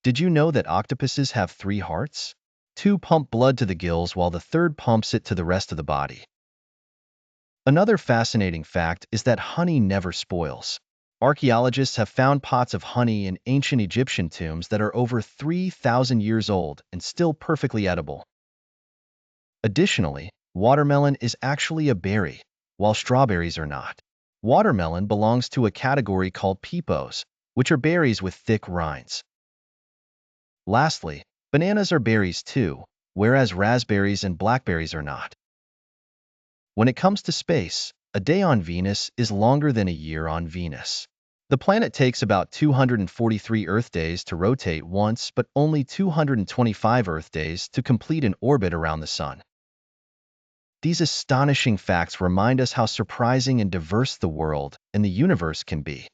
Did you know that octopuses have three hearts? Two pump blood to the gills while the third pumps it to the rest of the body. Another fascinating fact is that honey never spoils. Archaeologists have found pots of honey in ancient Egyptian tombs that are over 3,000 years old and still perfectly edible. Additionally, watermelon is actually a berry, while strawberries are not. Watermelon belongs to a category called peepos, which are berries with thick rinds. Lastly, bananas are berries too, whereas raspberries and blackberries are not. When it comes to space, a day on Venus is longer than a year on Venus. The planet takes about 243 Earth days to rotate once, but only 225 Earth days to complete an orbit around the Sun. These astonishing facts remind us how surprising and diverse the world and the universe can be.